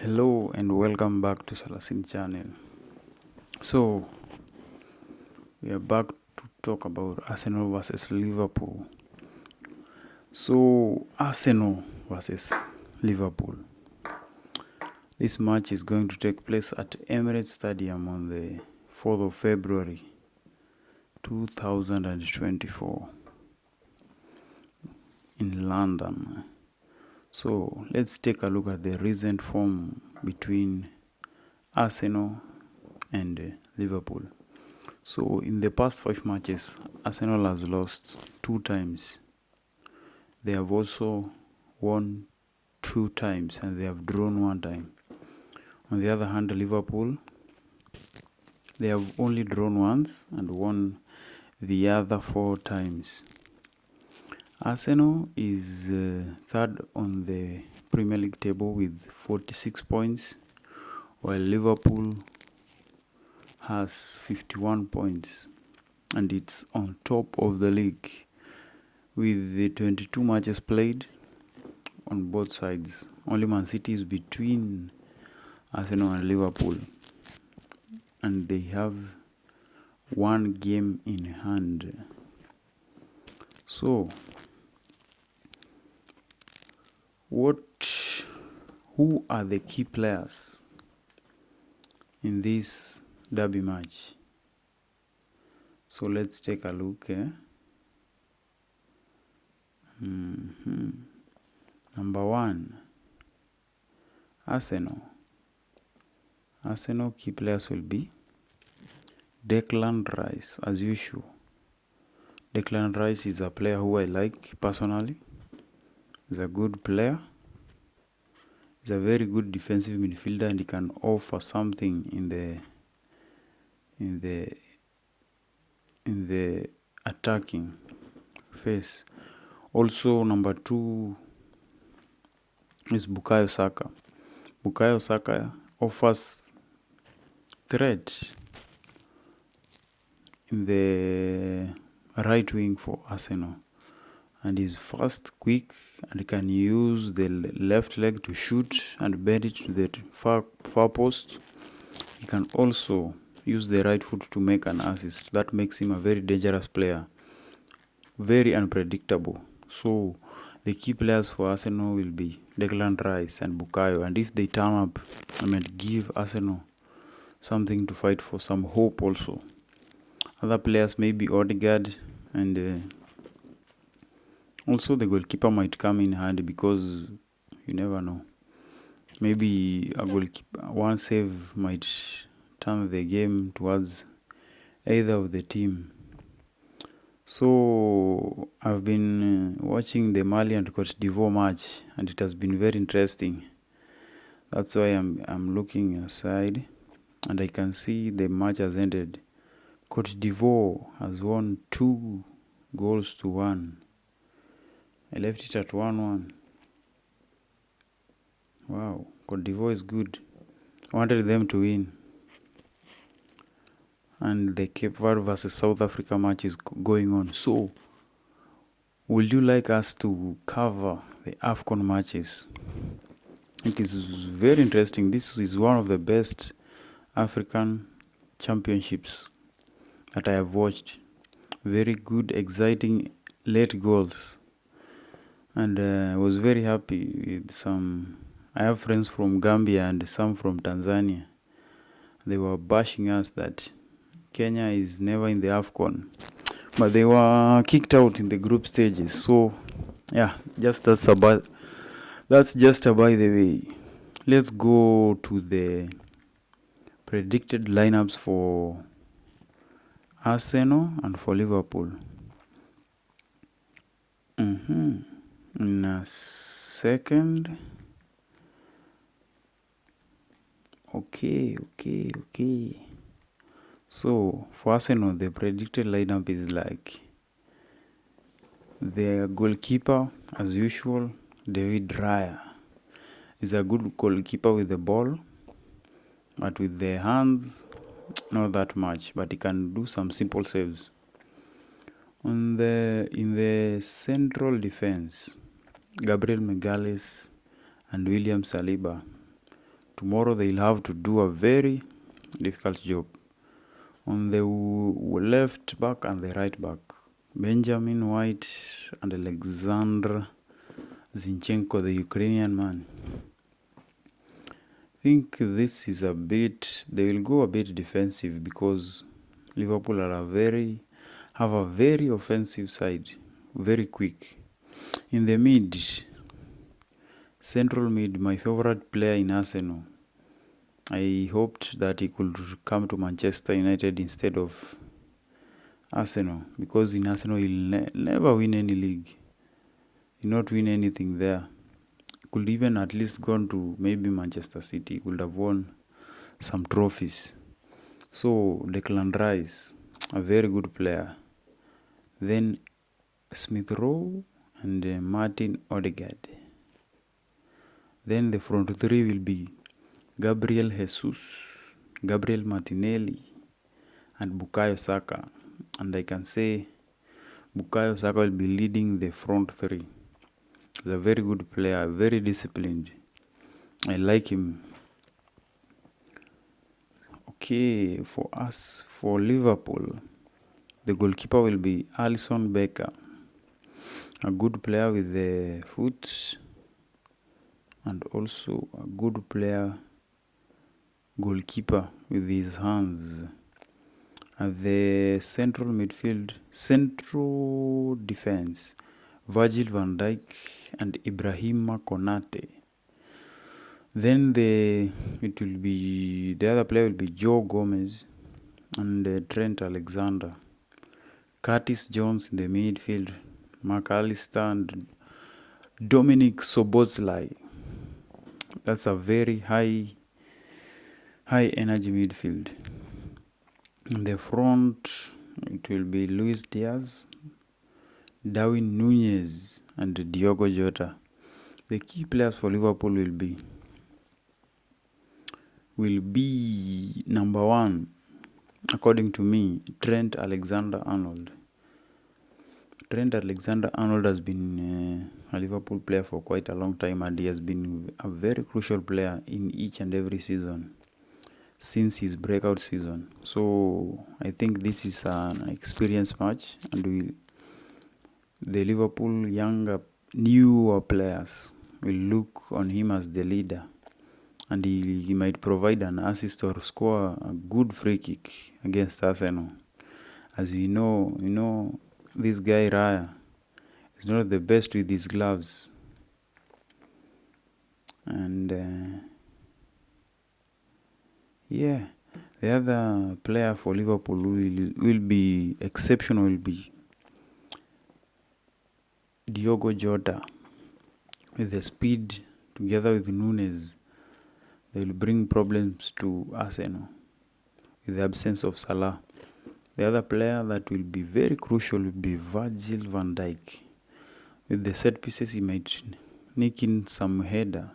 Hello and welcome back to Salasin channel. So we are back to talk about Arsenal versus Liverpool. So Arsenal versus Liverpool. This match is going to take place at Emirates Stadium on the 4th of February 2024 in London. So let's take a look at the recent form between Arsenal and Liverpool. So in the past 5 matches, Arsenal has lost 2 times. They have also won 2 times and they have drawn 1 time. On the other hand, Liverpool, they have only drawn once and won the other 4 times. Arsenal is third on the Premier League table with 46 points, while Liverpool has 51 points and it's on top of the league with the 22 matches played on both sides. Only Man City is between Arsenal and Liverpool and they have 1 game in hand. So who are the key players in this derby match? So let's take a look. Number 1, Arsenal. Arsenal key players will be Declan Rice, as usual. Declan Rice is a player who I like personally. He's a good player. He's a very good defensive midfielder and he can offer something in the attacking phase. Also, number 2 is Bukayo Saka. Bukayo Saka offers threat in the right wing for Arsenal, and he's fast, quick, and can use the left leg to shoot and bend it to the far post. He can also use the right foot to make an assist. That makes him a very dangerous player, very unpredictable. So the key players for Arsenal will be Declan Rice and Bukayo, and if they turn up, give Arsenal something to fight for, some hope also. Other players may be Odegaard, and also the goalkeeper might come in handy because you never know. Maybe a goalkeeper, one save might turn the game towards either of the team. So I've been watching the Mali and Cote d'Ivoire match and it has been very interesting. That's why I'm looking aside and I can see the match has ended. Cote d'Ivoire has won 2-1. I left it at 1-1. Wow, Cote d'Ivoire is good. I wanted them to win. And the Cape Verde versus South Africa match is going on. So, would you like us to cover the AFCON matches? It is very interesting. This is one of the best African championships that I have watched. Very good, exciting late goals. And I was very happy with I have friends from Gambia and some from Tanzania. They were bashing us that Kenya is never in the AFCON, but they were kicked out in the group stages. So yeah, that's just a by the way. Let's go to the predicted lineups for Arsenal and for Liverpool. In a second. Okay. So for Arsenal, the predicted lineup is like their goalkeeper, as usual, David Raya. Is a good goalkeeper with the ball, but with the hands, not that much. But he can do some simple saves. In the central defense, Gabriel Magalhaes and William Saliba tomorrow they'll have to do a very difficult job. On the left back and the right back, Benjamin White and Alexander Zinchenko, the Ukrainian man. I think this is they will go a bit defensive because Liverpool have a very offensive side, very quick. In the central mid, my favorite player in Arsenal, I hoped that he could come to Manchester United instead of Arsenal, because in Arsenal he'll never win any league. He'll not win anything there. Could even at least gone to maybe Manchester City. Could have won some trophies. So Declan Rice, a very good player. Then Smith Rowe and Martin Odegaard. Then the front three will be Gabriel Jesus, Gabriel Martinelli, and Bukayo Saka. And I can say Bukayo Saka will be leading the front three. He's a very good player, very disciplined. I like him. Okay, for Liverpool, the goalkeeper will be Alisson Becker, a good player with the foot and also a good goalkeeper with his hands. At the central defense, Virgil van Dijk and Ibrahima Konate. Then the other player will be Joe Gomez and Trent Alexander. Curtis Jones in the midfield, McAllister and Dominic Szoboszlai. That's a very high energy midfield. In the front, it will be Luis Diaz, Darwin Nunez, and Diogo Jota. The key players for Liverpool will be number one, according to me, Trent Alexander-Arnold. Trent Alexander-Arnold has been a Liverpool player for quite a long time, and he has been a very crucial player in each and every season since his breakout season. So I think this is an experienced match, and the Liverpool newer players will look on him as the leader, and he might provide an assist or score a good free kick against Arsenal. As we know, this guy Raya is not the best with his gloves, and the other player for Liverpool will be exceptional. Will be Diogo Jota. With the speed together with Nunez, they will bring problems to Arsenal with the absence of Salah. The other player that will be very crucial will be Virgil van Dijk. With the set pieces, he might nick in some header.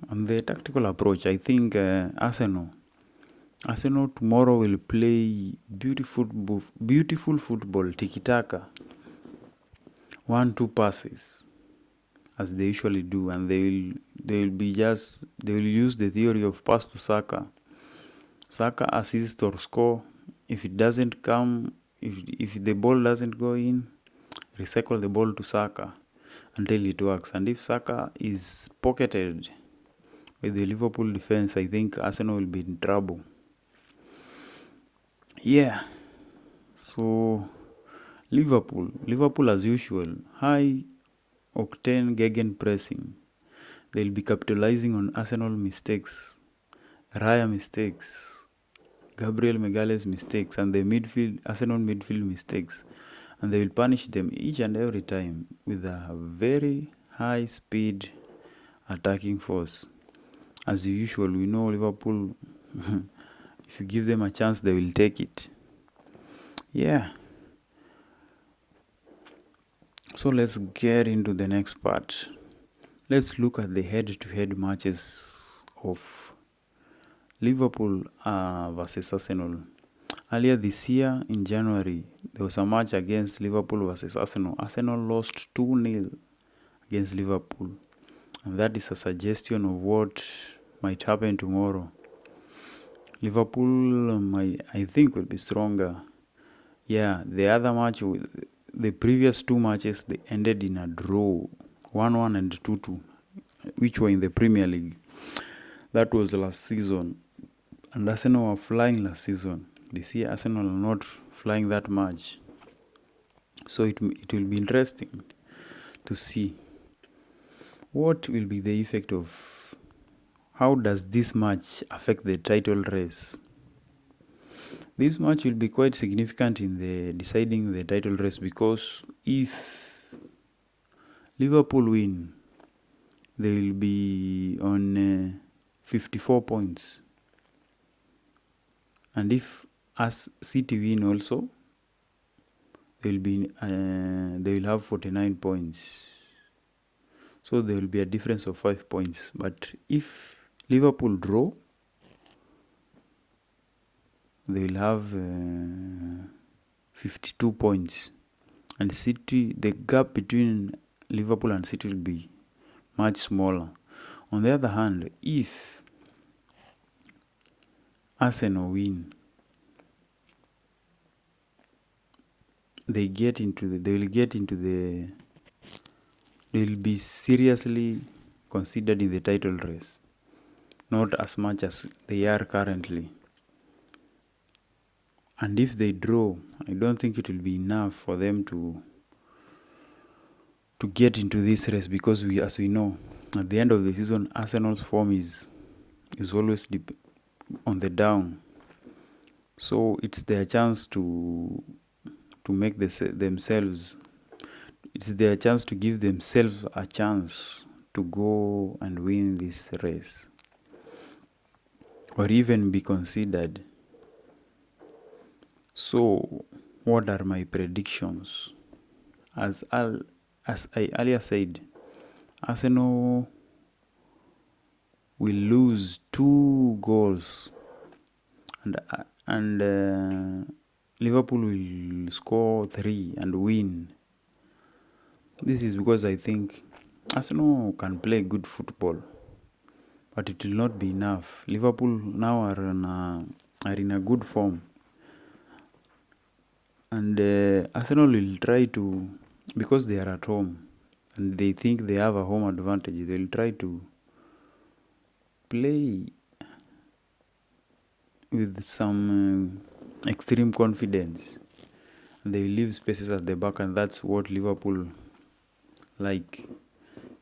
On the tactical approach, I think Arsenal tomorrow will play beautiful football, tiki-taka, 1-2 passes, as they usually do, and they will use the theory of pass to Saka. Saka assist or score. If it doesn't come, if the ball doesn't go in, recycle the ball to Saka until it works. And if Saka is pocketed with the Liverpool defense, I think Arsenal will be in trouble. So Liverpool as usual, high octane gegenpressing. They'll be capitalizing on Arsenal mistakes, Raya mistakes, Gabriel Magalhaes mistakes, and the Arsenal midfield mistakes, and they will punish them each and every time with a very high speed attacking force. As usual, we know Liverpool, if you give them a chance, they will take it. So let's get into the next part. Let's look at the head-to-head matches of Liverpool versus Arsenal. Earlier this year in January, there was a match against Liverpool versus Arsenal. Arsenal lost 2-0 against Liverpool. And that is a suggestion of what might happen tomorrow. Liverpool, I think, will be stronger. Yeah, the other match, the previous two matches, they ended in a draw, 1-1 and 2-2, which were in the Premier League. That was last season. And Arsenal were flying last season. This year, Arsenal are not flying that much. So it will be interesting to see what will be the effect of, how does this match affect the title race. This match will be quite significant in the deciding the title race, because if Liverpool win, they will be on 54 points. And if as City win also, they will have 49 points. So there will be a difference of 5 points. But if Liverpool draw, they will have 52 points. And City, the gap between Liverpool and City will be much smaller. On the other hand, if Arsenal win, they will be seriously considered in the title race, not as much as they are currently. And if they draw, I don't think it will be enough for them to get into this race, because as we know, at the end of the season, Arsenal's form is always on the down. So it's their chance to make themselves. It's their chance to give themselves a chance to go and win this race, or even be considered. So, what are my predictions? As I earlier said, Arsenal will lose 2 goals, and Liverpool will score 3 and win. This is because I think Arsenal can play good football, but it will not be enough. Liverpool now are in a good form, and Arsenal will try to, because they are at home and they think they have a home advantage, they'll try to play with some extreme confidence. They leave spaces at the back, and that's what Liverpool like.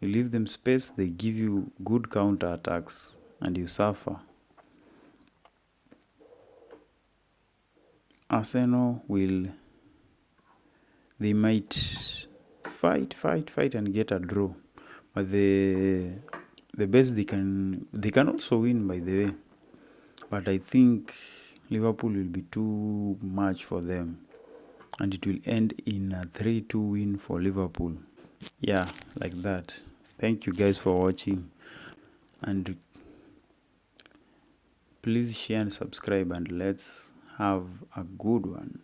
You leave them space, they give you good counter attacks, and you suffer. Arsenal they might fight and get a draw, but the best they can also win, by the way. But I think Liverpool will be too much for them, and it will end in a 3-2 win for Liverpool. Yeah, like that. Thank you guys for watching, and please share and subscribe, and let's have a good one.